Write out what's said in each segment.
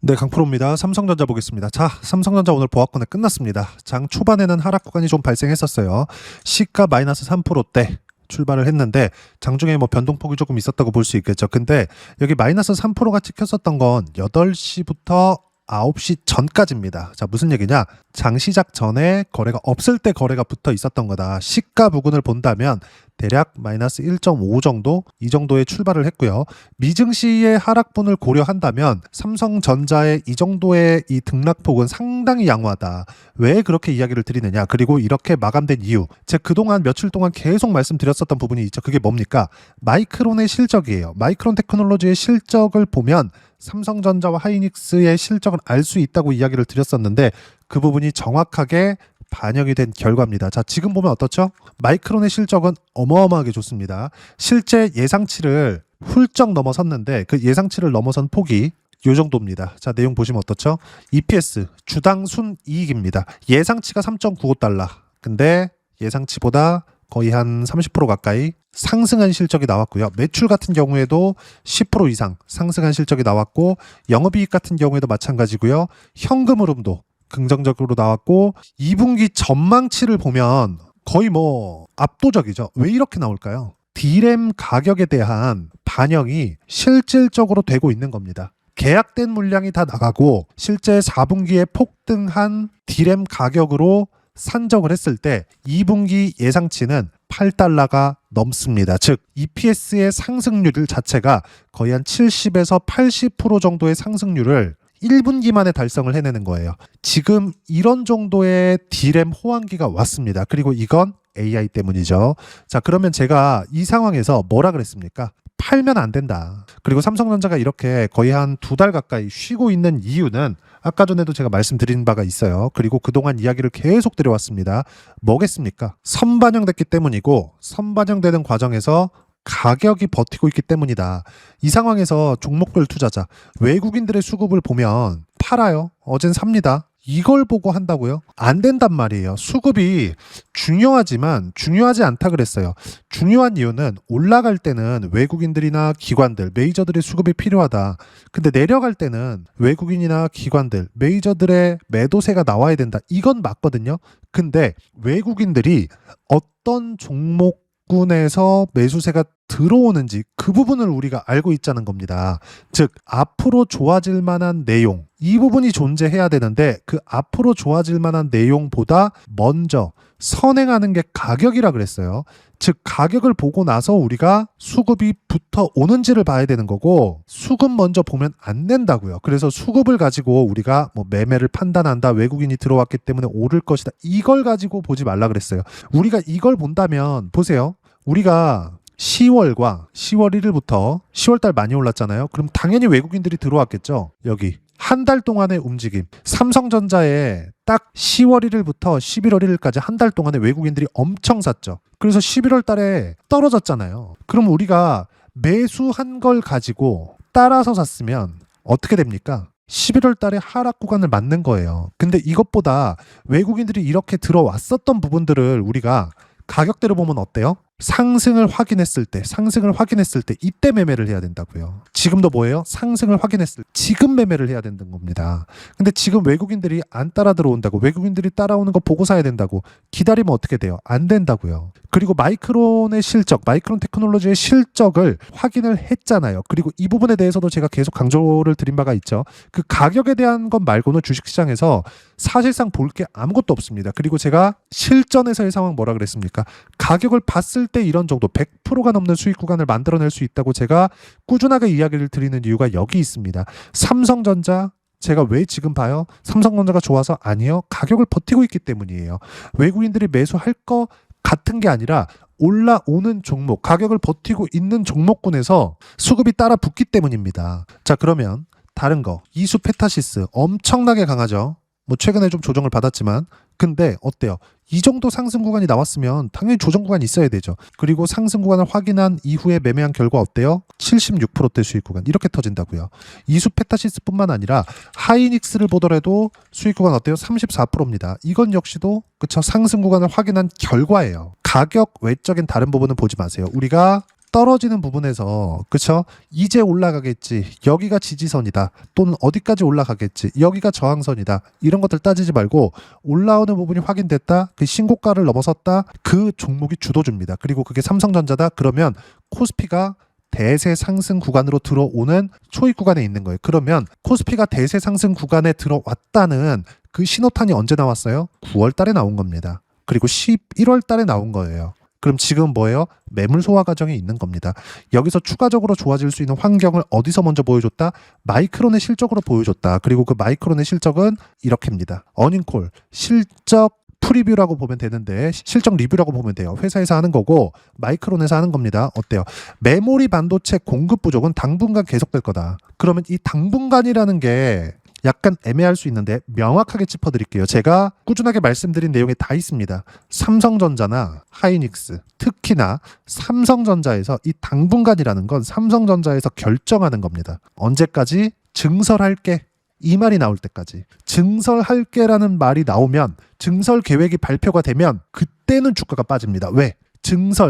네, 강프로입니다. 삼성전자 보겠습니다. 자, 삼성전자 오늘 보합권에 끝났습니다. 장 초반에는 하락 구간이 좀 발생했었어요. 시가 마이너스 3%대 출발을 했는데 장중에 뭐 변동폭이 조금 있었다고 볼 수 있겠죠. 근데 여기 마이너스 3%가 찍혔었던 건 8시부터 9시 전까지입니다. 자, 무슨 얘기냐? 장 시작 전에 거래가 없을 때 거래가 붙어 있었던 거다. 시가 부근을 본다면 대략 마이너스 1.5 정도, 이 정도의 출발을 했고요. 미증시의 하락분을 고려한다면 삼성전자의 이 정도의 이 등락폭은 상당히 양호하다. 왜 그렇게 이야기를 드리느냐? 그리고 이렇게 마감된 이유. 제가 그동안 며칠 동안 계속 말씀드렸었던 부분이 있죠. 그게 뭡니까? 마이크론의 실적이에요. 마이크론 테크놀로지의 실적을 보면 삼성전자와 하이닉스의 실적을 알 수 있다고 이야기를 드렸었는데 그 부분이 정확하게 반영이 된 결과입니다. 자, 지금 보면 어떻죠? 마이크론의 실적은 어마어마하게 좋습니다. 실제 예상치를 훌쩍 넘어섰는데 그 예상치를 넘어선 폭이 이 정도입니다. 자, 내용 보시면 어떻죠? EPS, 주당 순이익입니다. 예상치가 3.95달러. 근데 예상치보다 거의 한 30% 가까이 상승한 실적이 나왔고요. 매출 같은 경우에도 10% 이상 상승한 실적이 나왔고 영업이익 같은 경우에도 마찬가지고요. 현금 흐름도 긍정적으로 나왔고 2분기 전망치를 보면 거의 뭐 압도적이죠. 왜 이렇게 나올까요? D램 가격에 대한 반영이 실질적으로 되고 있는 겁니다. 계약된 물량이 다 나가고 실제 4분기에 폭등한 D램 가격으로 산정을 했을 때 2분기 예상치는 8달러가 넘습니다. 즉 EPS의 상승률 자체가 거의 한 70에서 80% 정도의 상승률을 1분기 만에 달성을 해내는 거예요. 지금 이런 정도의 D램 호황기가 왔습니다. 그리고 이건 AI 때문이죠. 자, 그러면 제가 이 상황에서 뭐라 그랬습니까? 팔면 안 된다. 그리고 삼성전자가 이렇게 거의 한 2달 가까이 쉬고 있는 이유는 아까 전에도 제가 말씀드린 바가 있어요. 그리고 그동안 이야기를 계속 드려왔습니다. 뭐겠습니까? 선반영됐기 때문이고 선반영되는 과정에서 가격이 버티고 있기 때문이다. 이 상황에서 종목별 투자자, 외국인들의 수급을 보면 팔아요. 어젠 삽니다. 이걸 보고 한다고요? 안 된단 말이에요. 수급이 중요하지만 중요하지 않다 그랬어요. 중요한 이유는 올라갈 때는 외국인들이나 기관들, 메이저들의 수급이 필요하다. 근데 내려갈 때는 외국인이나 기관들, 메이저들의 매도세가 나와야 된다. 이건 맞거든요. 근데 외국인들이 어떤 종목군에서 매수세가 들어오는지 그 부분을 우리가 알고 있자는 겁니다. 즉 앞으로 좋아질 만한 내용, 이 부분이 존재해야 되는데 그 앞으로 좋아질 만한 내용보다 먼저 선행하는 게 가격이라 그랬어요. 즉 가격을 보고 나서 우리가 수급이 붙어 오는지를 봐야 되는 거고 수급 먼저 보면 안 된다고요. 그래서 수급을 가지고 우리가 뭐 매매를 판단한다, 외국인이 들어왔기 때문에 오를 것이다, 이걸 가지고 보지 말라 그랬어요. 우리가 이걸 본다면 보세요. 우리가 10월과 10월 1일부터 10월달 많이 올랐잖아요. 그럼 당연히 외국인들이 들어왔겠죠. 여기 한 달 동안의 움직임. 삼성전자에 딱 10월 1일부터 11월 1일까지 한 달 동안에 외국인들이 엄청 샀죠. 그래서 11월 달에 떨어졌잖아요. 그럼 우리가 매수한 걸 가지고 따라서 샀으면 어떻게 됩니까? 11월 달에 하락 구간을 맞는 거예요. 근데 이것보다 외국인들이 이렇게 들어왔었던 부분들을 우리가 가격대로 보면 어때요? 상승을 확인했을 때 이때 매매를 해야 된다고요. 지금도 뭐예요? 상승을 확인했을 때 지금 매매를 해야 되는 겁니다. 근데 지금 외국인들이 안 따라 들어온다고, 외국인들이 따라오는 거 보고 사야 된다고 기다리면 어떻게 돼요? 안 된다고요. 그리고 마이크론의 실적, 마이크론 테크놀로지의 실적을 확인을 했잖아요. 그리고 이 부분에 대해서도 제가 계속 강조를 드린 바가 있죠. 그 가격에 대한 것 말고는 주식시장에서 사실상 볼 게 아무것도 없습니다. 그리고 제가 실전에서의 상황 뭐라 그랬습니까? 가격을 봤을 때 이런 정도 100%가 넘는 수익 구간을 만들어낼 수 있다고 제가 꾸준하게 이야기를 드리는 이유가 여기 있습니다. 삼성전자, 제가 왜 지금 봐요? 삼성전자가 좋아서? 아니요. 가격을 버티고 있기 때문이에요. 외국인들이 매수할 거 같은 게 아니라 올라오는 종목, 가격을 버티고 있는 종목군에서 수급이 따라 붙기 때문입니다. 자, 그러면 다른 거, 이수 페타시스 엄청나게 강하죠. 뭐 최근에 좀 조정을 받았지만 근데 어때요? 이 정도 상승 구간이 나왔으면 당연히 조정 구간이 있어야 되죠. 그리고 상승 구간을 확인한 이후에 매매한 결과 어때요? 76%대 수익 구간 이렇게 터진다고요. 이수 페타시스뿐만 아니라 하이닉스를 보더라도 수익 구간 어때요? 34%입니다. 이건 역시도 그쵸, 상승 구간을 확인한 결과예요. 가격 외적인 다른 부분은 보지 마세요. 우리가 떨어지는 부분에서 그쵸? 이제 올라가겠지. 여기가 지지선이다. 또는 어디까지 올라가겠지. 여기가 저항선이다. 이런 것들 따지지 말고 올라오는 부분이 확인됐다. 그 신고가를 넘어섰다. 그 종목이 주도주입니다. 그리고 그게 삼성전자다. 그러면 코스피가 대세 상승 구간으로 들어오는 초입 구간에 있는 거예요. 그러면 코스피가 대세 상승 구간에 들어왔다는 그 신호탄이 언제 나왔어요? 9월 달에 나온 겁니다. 그리고 11월 달에 나온 거예요. 그럼 지금 뭐예요? 매물 소화 과정에 있는 겁니다. 여기서 추가적으로 좋아질 수 있는 환경을 어디서 먼저 보여줬다? 마이크론의 실적으로 보여줬다. 그리고 그 마이크론의 실적은 이렇게입니다. 어닝콜, 실적 프리뷰라고 보면 되는데 실적 리뷰라고 보면 돼요. 회사에서 하는 거고 마이크론에서 하는 겁니다. 어때요? 메모리 반도체 공급 부족은 당분간 계속될 거다. 그러면 이 당분간이라는 게 약간 애매할 수 있는데 명확하게 짚어드릴게요. 제가 꾸준하게 말씀드린 내용에 다 있습니다. 삼성전자나 하이닉스, 특히나 삼성전자에서 이 당분간이라는 건 삼성전자에서 결정하는 겁니다. 언제까지? 증설할게. 이 말이 나올 때까지. 증설할게라는 말이 나오면 증설 계획이 발표가 되면 그때는 주가가 빠집니다. 왜?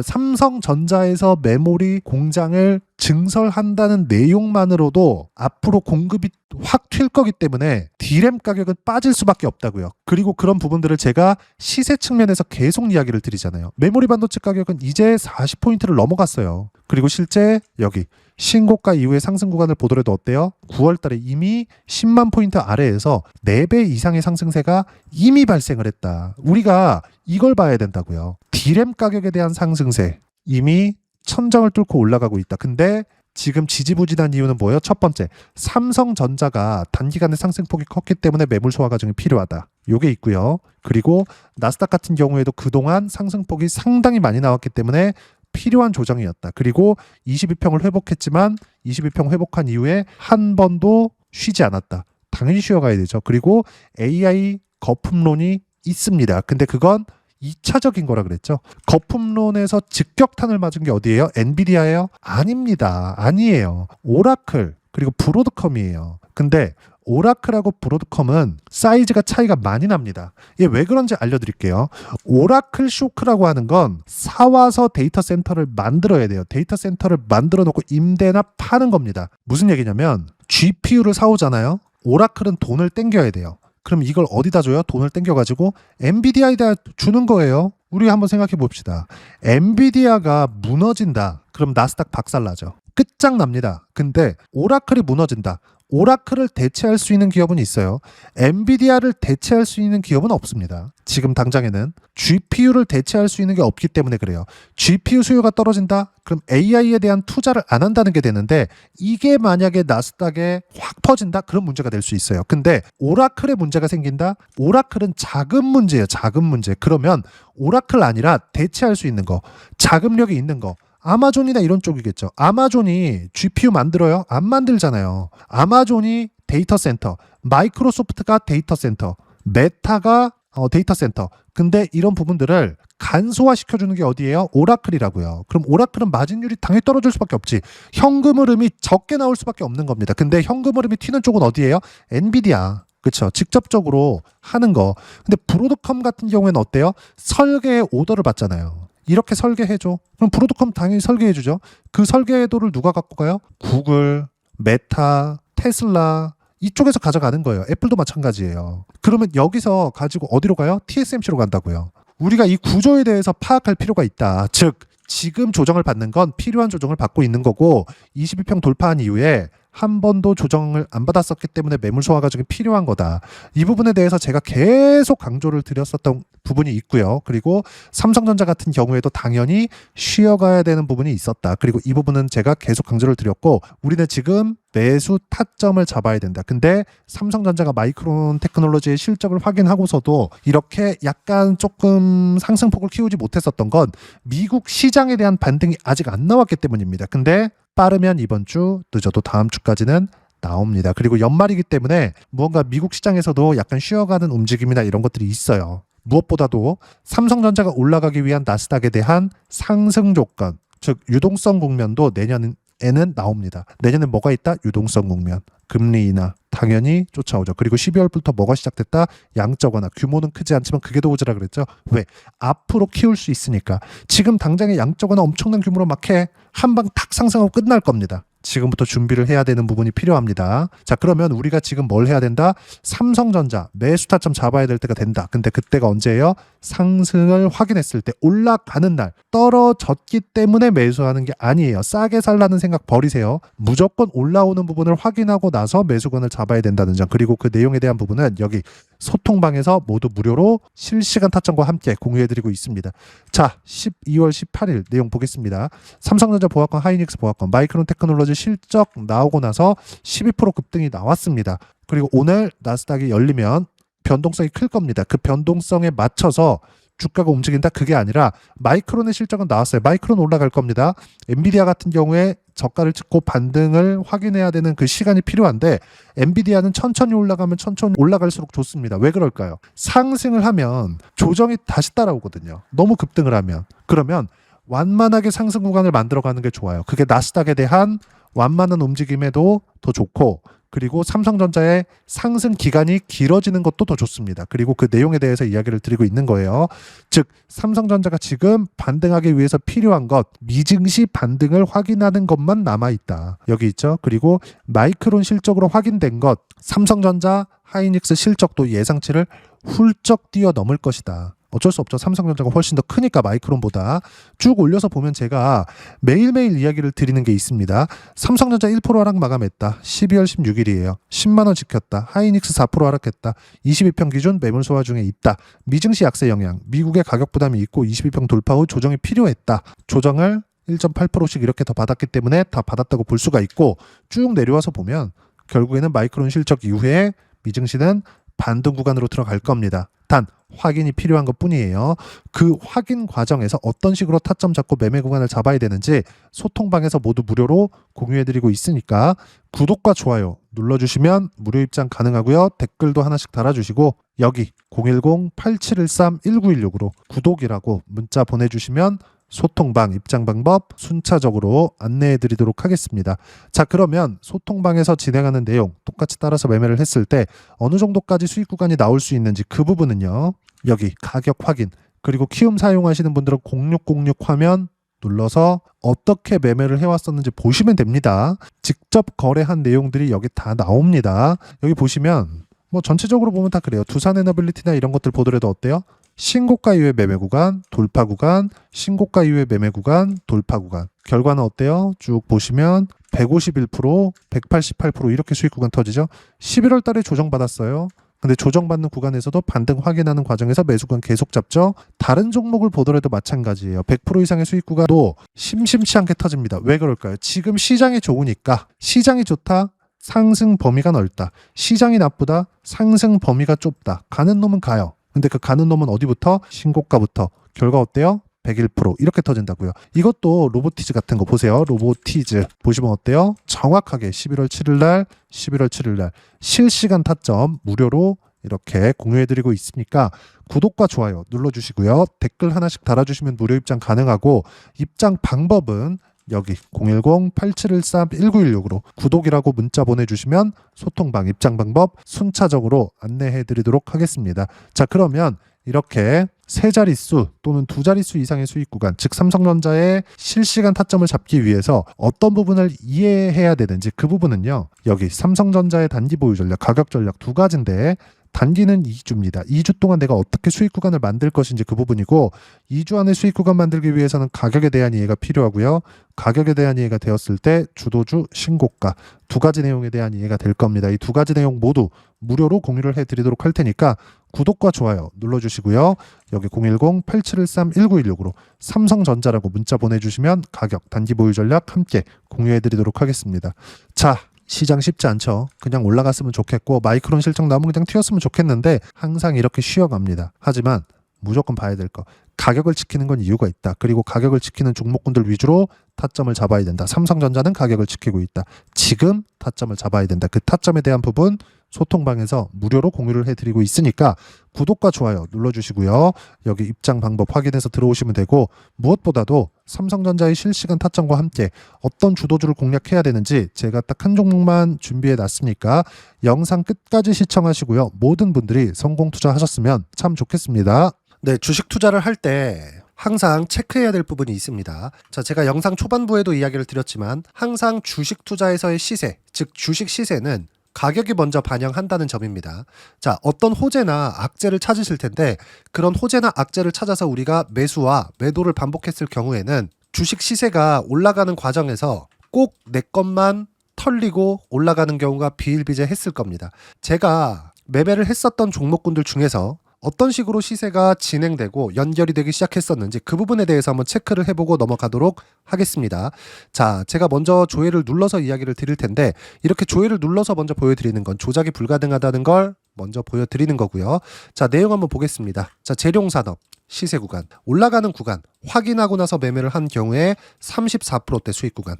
삼성전자에서 메모리 공장을 증설한다는 내용만으로도 앞으로 공급이 확 튈 거기 때문에 D램 가격은 빠질 수밖에 없다고요. 그리고 그런 부분들을 제가 시세 측면에서 계속 이야기를 드리잖아요. 메모리 반도체 가격은 이제 40포인트를 넘어갔어요. 그리고 실제 여기 신고가 이후의 상승 구간을 보더라도 어때요? 9월 달에 이미 10만 포인트 아래에서 4배 이상의 상승세가 이미 발생을 했다. 우리가 이걸 봐야 된다고요. D램 가격에 대한 상승세 이미 천정을 뚫고 올라가고 있다. 근데 지금 지지부진한 이유는 뭐예요? 첫 번째, 삼성전자가 단기간에 상승폭이 컸기 때문에 매물 소화 과정이 필요하다. 요게 있고요. 그리고 나스닥 같은 경우에도 그동안 상승폭이 상당히 많이 나왔기 때문에 필요한 조정이었다. 그리고 22평을 회복했지만 22평 회복한 이후에 한 번도 쉬지 않았다. 당연히 쉬어가야 되죠. 그리고 AI 거품론이 있습니다. 근데 그건 2차적인 거라 그랬죠. 거품론에서 직격탄을 맞은 게 어디예요? 엔비디아예요? 아닙니다. 아니에요. 오라클 그리고 브로드컴이에요. 근데 오라클하고 브로드컴은 사이즈가 차이가 많이 납니다. 이게 왜 그런지 알려드릴게요. 오라클 쇼크라고 하는 건 사와서 데이터 센터를 만들어야 돼요. 데이터 센터를 만들어 놓고 임대나 파는 겁니다. 무슨 얘기냐면 GPU를 사오잖아요. 오라클은 돈을 땡겨야 돼요. 그럼 이걸 어디다 줘요? 돈을 땡겨가지고 엔비디아에다 주는 거예요. 우리 한번 생각해 봅시다. 엔비디아가 무너진다. 그럼 나스닥 박살나죠. 끝장납니다. 근데 오라클이 무너진다. 오라클을 대체할 수 있는 기업은 있어요. 엔비디아를 대체할 수 있는 기업은 없습니다. 지금 당장에는 GPU를 대체할 수 있는 게 없기 때문에 그래요. GPU 수요가 떨어진다? 그럼 AI에 대한 투자를 안 한다는 게 되는데 이게 만약에 나스닥에 확 퍼진다? 그런 문제가 될 수 있어요. 근데 오라클에 문제가 생긴다? 오라클은 자금 문제예요. 자금 문제. 그러면 오라클 아니라 대체할 수 있는 거, 자금력이 있는 거, 아마존이나 이런 쪽이겠죠. 아마존이 GPU 만들어요? 안 만들잖아요. 아마존이 데이터 센터, 마이크로소프트가 데이터 센터, 메타가 데이터 센터. 근데 이런 부분들을 간소화시켜주는 게 어디예요? 오라클이라고요. 그럼 오라클은 마진율이 당연히 떨어질 수밖에 없지. 현금 흐름이 적게 나올 수밖에 없는 겁니다. 근데 현금 흐름이 튀는 쪽은 어디예요? 엔비디아. 그렇죠. 직접적으로 하는 거. 근데 브로드컴 같은 경우에는 어때요? 설계에 오더를 받잖아요. 이렇게 설계해줘. 그럼 브로드컴 당연히 설계해주죠. 그 설계도를 누가 갖고 가요? 구글, 메타, 테슬라 이쪽에서 가져가는 거예요. 애플도 마찬가지예요. 그러면 여기서 가지고 어디로 가요? TSMC로 간다고요. 우리가 이 구조에 대해서 파악할 필요가 있다. 즉 지금 조정을 받는 건 필요한 조정을 받고 있는 거고 22평 돌파한 이후에 한 번도 조정을 안 받았었기 때문에 매물 소화 과정이 필요한 거다. 이 부분에 대해서 제가 계속 강조를 드렸었던 부분이 있고요. 그리고 삼성전자 같은 경우에도 당연히 쉬어가야 되는 부분이 있었다. 그리고 이 부분은 제가 계속 강조를 드렸고 우리는 지금 매수 타점을 잡아야 된다. 근데 삼성전자가 마이크론 테크놀로지의 실적을 확인하고서도 이렇게 약간 조금 상승폭을 키우지 못했었던 건 미국 시장에 대한 반등이 아직 안 나왔기 때문입니다. 근데 빠르면 이번 주, 늦어도 다음 주까지는 나옵니다. 그리고 연말이기 때문에 무언가 미국 시장에서도 약간 쉬어가는 움직임이나 이런 것들이 있어요. 무엇보다도 삼성전자가 올라가기 위한 나스닥에 대한 상승 조건, 즉 유동성 국면도 내년 내년에는 나옵니다. 내년에 뭐가 있다? 유동성 국면, 금리 인하 당연히 쫓아오죠. 그리고 12월부터 뭐가 시작됐다? 양적 완화. 규모는 크지 않지만 그게 더 오지라 그랬죠. 왜? 앞으로 키울 수 있으니까. 지금 당장에 양적 완화 엄청난 규모로 막 해. 한 방 탁 상승하고 끝날 겁니다. 지금부터 준비를 해야 되는 부분이 필요합니다. 자, 그러면 우리가 지금 뭘 해야 된다? 삼성전자 매수 타점 잡아야 될 때가 된다. 근데 그때가 언제예요? 상승을 확인했을 때, 올라가는 날, 떨어졌기 때문에 매수하는 게 아니에요. 싸게 살라는 생각 버리세요. 무조건 올라오는 부분을 확인하고 나서 매수권을 잡아야 된다는 점. 그리고 그 내용에 대한 부분은 여기 소통방에서 모두 무료로 실시간 타점과 함께 공유해드리고 있습니다. 자, 12월 18일 내용 보겠습니다. 삼성전자 보합권, 하이닉스 보합권, 마이크론 테크놀로지 실적 나오고 나서 12% 급등이 나왔습니다. 그리고 오늘 나스닥이 열리면 변동성이 클 겁니다. 그 변동성에 맞춰서 주가가 움직인다? 그게 아니라 마이크론의 실적은 나왔어요. 마이크론 올라갈 겁니다. 엔비디아 같은 경우에 저가를 찍고 반등을 확인해야 되는 그 시간이 필요한데 엔비디아는 천천히 올라가면 천천히 올라갈수록 좋습니다. 왜 그럴까요? 상승을 하면 조정이 다시 따라오거든요. 너무 급등을 하면. 그러면 완만하게 상승 구간을 만들어가는 게 좋아요. 그게 나스닥에 대한 완만한 움직임에도 더 좋고 그리고 삼성전자의 상승 기간이 길어지는 것도 더 좋습니다. 그리고 그 내용에 대해서 이야기를 드리고 있는 거예요. 즉 삼성전자가 지금 반등하기 위해서 필요한 것, 미증시 반등을 확인하는 것만 남아있다. 여기 있죠. 그리고 마이크론 실적으로 확인된 것, 삼성전자, 하이닉스 실적도 예상치를 훌쩍 뛰어넘을 것이다. 어쩔 수 없죠. 삼성전자가 훨씬 더 크니까 마이크론보다. 쭉 올려서 보면 제가 매일매일 이야기를 드리는 게 있습니다. 삼성전자 1% 하락 마감했다. 12월 16일이에요. 10만 원 지켰다. 하이닉스 4% 하락했다. 22평 기준 매물 소화 중에 있다. 미증시 약세 영향, 미국의 가격 부담이 있고 22평 돌파 후 조정이 필요했다. 조정을 1.8%씩 이렇게 더 받았기 때문에 다 받았다고 볼 수가 있고 쭉 내려와서 보면 결국에는 마이크론 실적 이후에 미증시는 반등 구간으로 들어갈 겁니다. 단 확인이 필요한 것뿐이에요. 그 확인 과정에서 어떤 식으로 타점 잡고 매매 구간을 잡아야 되는지 소통방에서 모두 무료로 공유해드리고 있으니까 구독과 좋아요 눌러주시면 무료 입장 가능하고요. 댓글도 하나씩 달아주시고 여기 010-8713-1916으로 구독이라고 문자 보내주시면 소통방 입장 방법 순차적으로 안내해 드리도록 하겠습니다. 자, 그러면 소통방에서 진행하는 내용 똑같이 따라서 매매를 했을 때 어느 정도까지 수익 구간이 나올 수 있는지 그 부분은요. 여기 가격 확인 그리고 키움 사용하시는 분들은 0606 화면 눌러서 어떻게 매매를 해왔었는지 보시면 됩니다. 직접 거래한 내용들이 여기 다 나옵니다. 여기 보시면 뭐 전체적으로 보면 다 그래요. 두산에너빌리티나 이런 것들 보더라도 어때요? 신고가 이후의 매매 구간, 돌파 구간, 신고가 이후의 매매 구간, 돌파 구간. 결과는 어때요? 쭉 보시면 151%, 188% 이렇게 수익 구간 터지죠. 11월 달에 조정받았어요. 근데 조정받는 구간에서도 반등 확인하는 과정에서 매수 구간 계속 잡죠. 다른 종목을 보더라도 마찬가지예요. 100% 이상의 수익 구간도 심심치 않게 터집니다. 왜 그럴까요? 지금 시장이 좋으니까 시장이 좋다. 상승 범위가 넓다. 시장이 나쁘다. 상승 범위가 좁다. 가는 놈은 가요. 근데 그 가는 놈은 어디부터? 신고가부터. 결과 어때요? 101% 이렇게 터진다고요. 이것도 로보티즈 같은 거 보세요. 로보티즈 보시면 어때요? 정확하게 11월 7일 날 실시간 타점 무료로 이렇게 공유해드리고 있으니까 구독과 좋아요 눌러주시고요. 댓글 하나씩 달아주시면 무료 입장 가능하고 입장 방법은 여기 010-8713-1916으로 구독이라고 문자 보내주시면 소통방 입장 방법 순차적으로 안내해 드리도록 하겠습니다. 자, 그러면 이렇게 세 자릿수 또는 두 자릿수 이상의 수익 구간, 즉 삼성전자의 실시간 타점을 잡기 위해서 어떤 부분을 이해해야 되는지 그 부분은요. 여기 삼성전자의 단기 보유 전략, 가격 전략 두 가지인데 단기는 2주입니다. 2주 동안 내가 어떻게 수익 구간을 만들 것인지 그 부분이고 2주 안에 수익 구간 만들기 위해서는 가격에 대한 이해가 필요하고요. 가격에 대한 이해가 되었을 때 주도주, 신고가 두 가지 내용에 대한 이해가 될 겁니다. 이 두 가지 내용 모두 무료로 공유를 해드리도록 할 테니까 구독과 좋아요 눌러주시고요. 여기 010-8713-1916으로 삼성전자라고 문자 보내주시면 가격, 단기 보유 전략 함께 공유해드리도록 하겠습니다. 자, 시장 쉽지 않죠. 그냥 올라갔으면 좋겠고 마이크론 실적 나오면 그냥 튀었으면 좋겠는데 항상 이렇게 쉬어갑니다. 하지만 무조건 봐야 될 거. 가격을 지키는 건 이유가 있다. 그리고 가격을 지키는 종목군들 위주로 타점을 잡아야 된다. 삼성전자는 가격을 지키고 있다. 지금 타점을 잡아야 된다. 그 타점에 대한 부분 소통방에서 무료로 공유를 해드리고 있으니까 구독과 좋아요 눌러주시고요. 여기 입장 방법 확인해서 들어오시면 되고 무엇보다도 삼성전자의 실시간 타점과 함께 어떤 주도주를 공략해야 되는지 제가 딱 한 종목만 준비해 놨으니까 영상 끝까지 시청하시고요. 모든 분들이 성공 투자하셨으면 참 좋겠습니다. 네, 주식 투자를 할 때 항상 체크해야 될 부분이 있습니다. 자, 제가 영상 초반부에도 이야기를 드렸지만 항상 주식 투자에서의 시세, 즉 주식 시세는 가격이 먼저 반영한다는 점입니다. 자, 어떤 호재나 악재를 찾으실 텐데 그런 호재나 악재를 찾아서 우리가 매수와 매도를 반복했을 경우에는 주식 시세가 올라가는 과정에서 꼭 내 것만 털리고 올라가는 경우가 비일비재했을 겁니다. 제가 매매를 했었던 종목군들 중에서 어떤 식으로 시세가 진행되고 연결이 되기 시작했었는지 그 부분에 대해서 한번 체크를 해보고 넘어가도록 하겠습니다. 자, 제가 먼저 조회를 눌러서 이야기를 드릴 텐데 이렇게 조회를 눌러서 먼저 보여드리는 건 조작이 불가능하다는 걸 먼저 보여드리는 거고요. 자, 내용 한번 보겠습니다. 자, 재룡산업 시세 구간, 올라가는 구간 확인하고 나서 매매를 한 경우에 34%대 수익 구간.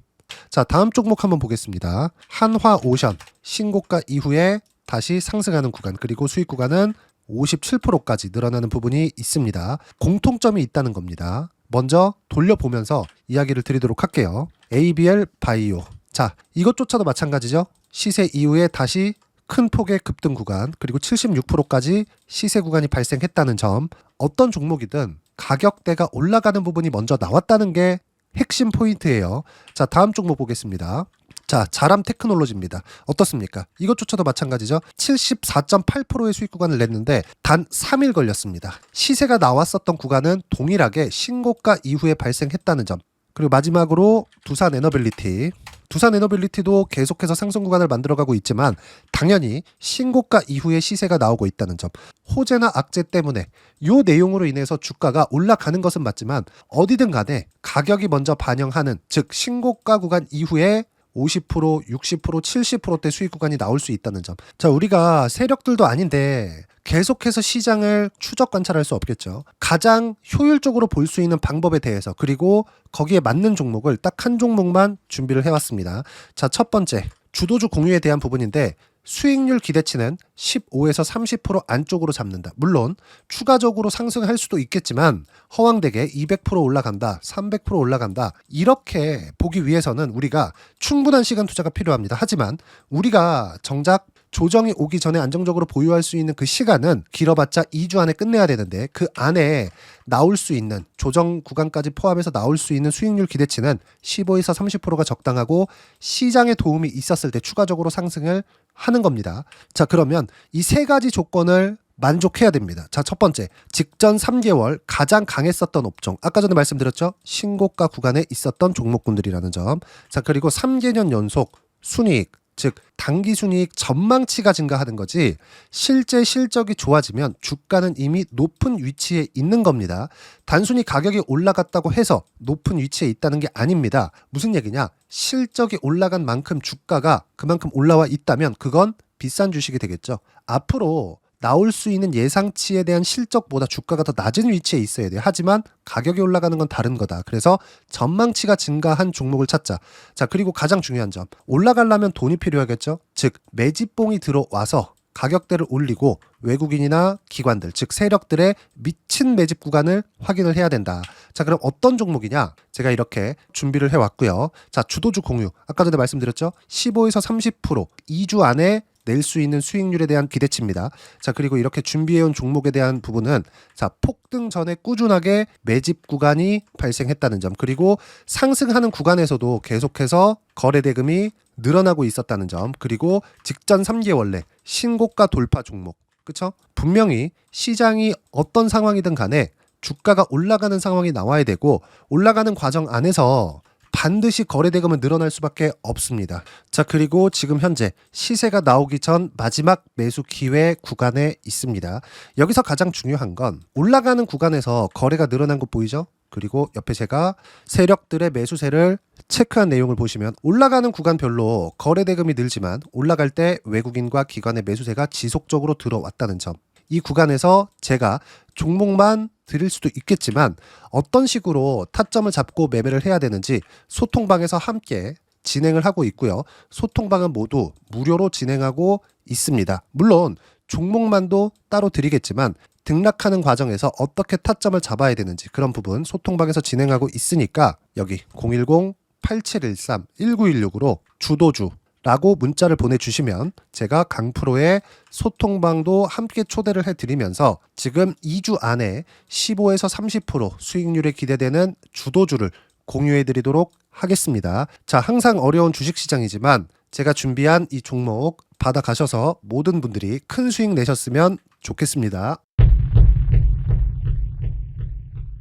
자, 다음 종목 한번 보겠습니다. 한화오션 신고가 이후에 다시 상승하는 구간, 그리고 수익 구간은 57%까지 늘어나는 부분이 있습니다. 공통점이 있다는 겁니다. 먼저 돌려보면서 이야기를 드리도록 할게요. ABL 바이오. 자, 이것조차도 마찬가지죠. 시세 이후에 다시 큰 폭의 급등 구간, 그리고 76%까지 시세 구간이 발생했다는 점. 어떤 종목이든 가격대가 올라가는 부분이 먼저 나왔다는 게 핵심 포인트예요. 자, 다음 종목 보겠습니다. 자, 자람 테크놀로지입니다. 어떻습니까? 이것조차도 마찬가지죠. 74.8%의 수익 구간을 냈는데 단 3일 걸렸습니다. 시세가 나왔었던 구간은 동일하게 신고가 이후에 발생했다는 점. 그리고 마지막으로 두산 에너빌리티. 두산 에너빌리티도 계속해서 상승 구간을 만들어가고 있지만 당연히 신고가 이후에 시세가 나오고 있다는 점. 호재나 악재 때문에 이 내용으로 인해서 주가가 올라가는 것은 맞지만 어디든 간에 가격이 먼저 반영하는, 즉 신고가 구간 이후에 50%, 60%, 70%대 수익 구간이 나올 수 있다는 점. 자, 우리가 세력들도 아닌데 계속해서 시장을 추적 관찰할 수 없겠죠. 가장 효율적으로 볼 수 있는 방법에 대해서, 그리고 거기에 맞는 종목을 딱 한 종목만 준비를 해왔습니다. 자, 첫 번째 주도주 공유에 대한 부분인데 수익률 기대치는 15에서 30% 안쪽으로 잡는다. 물론 추가적으로 상승할 수도 있겠지만 허황되게 200% 올라간다, 300% 올라간다, 이렇게 보기 위해서는 우리가 충분한 시간 투자가 필요합니다. 하지만 우리가 정작 조정이 오기 전에 안정적으로 보유할 수 있는 그 시간은 길어봤자 2주 안에 끝내야 되는데 그 안에 나올 수 있는, 조정 구간까지 포함해서 나올 수 있는 수익률 기대치는 15에서 30%가 적당하고 시장에 도움이 있었을 때 추가적으로 상승을 하는 겁니다. 자, 그러면 이 세 가지 조건을 만족해야 됩니다. 자, 첫 번째, 직전 3개월 가장 강했었던 업종. 아까 전에 말씀드렸죠? 신고가 구간에 있었던 종목군들이라는 점. 자, 그리고 3개년 연속 순이익, 즉 단기 순이익 전망치가 증가하는 거지 실제 실적이 좋아지면 주가는 이미 높은 위치에 있는 겁니다. 단순히 가격이 올라갔다고 해서 높은 위치에 있다는 게 아닙니다. 무슨 얘기냐? 실적이 올라간 만큼 주가가 그만큼 올라와 있다면 그건 비싼 주식이 되겠죠. 앞으로 나올 수 있는 예상치에 대한 실적보다 주가가 더 낮은 위치에 있어야 돼요. 하지만 가격이 올라가는 건 다른 거다. 그래서 전망치가 증가한 종목을 찾자. 자, 그리고 가장 중요한 점. 올라가려면 돈이 필요하겠죠. 즉 매집봉이 들어와서 가격대를 올리고 외국인이나 기관들, 즉 세력들의 미친 매집 구간을 확인을 해야 된다. 자, 그럼 어떤 종목이냐? 제가 이렇게 준비를 해왔고요. 자, 주도주 공유. 아까 전에 말씀드렸죠. 15에서 30% 2주 안에 낼 수 있는 수익률에 대한 기대치입니다. 자, 그리고 이렇게 준비해온 종목에 대한 부분은 자, 폭등 전에 꾸준하게 매집 구간이 발생했다는 점, 그리고 상승하는 구간에서도 계속해서 거래 대금이 늘어나고 있었다는 점, 그리고 직전 3개월 내 신고가 돌파 종목. 그쵸? 분명히 시장이 어떤 상황이든 간에 주가가 올라가는 상황이 나와야 되고 올라가는 과정 안에서 반드시 거래대금은 늘어날 수밖에 없습니다. 자, 그리고 지금 현재 시세가 나오기 전 마지막 매수 기회 구간에 있습니다. 여기서 가장 중요한 건 올라가는 구간에서 거래가 늘어난 거 보이죠? 그리고 옆에 제가 세력들의 매수세를 체크한 내용을 보시면 올라가는 구간별로 거래대금이 늘지만 올라갈 때 외국인과 기관의 매수세가 지속적으로 들어왔다는 점. 이 구간에서 제가 종목만 드릴 수도 있겠지만 어떤 식으로 타점을 잡고 매매를 해야 되는지 소통방에서 함께 진행을 하고 있고요. 소통방은 모두 무료로 진행하고 있습니다. 물론 종목만도 따로 드리겠지만 등락하는 과정에서 어떻게 타점을 잡아야 되는지 그런 부분 소통방에서 진행하고 있으니까 여기 010-8713-1916으로 주도주라고 문자를 보내주시면 제가 강프로의 소통방도 함께 초대를 해드리면서 지금 2주 안에 15에서 30% 수익률이 기대되는 주도주를 공유해드리도록 하겠습니다. 자, 항상 어려운 주식시장이지만 제가 준비한 이 종목 받아가셔서 모든 분들이 큰 수익 내셨으면 좋겠습니다.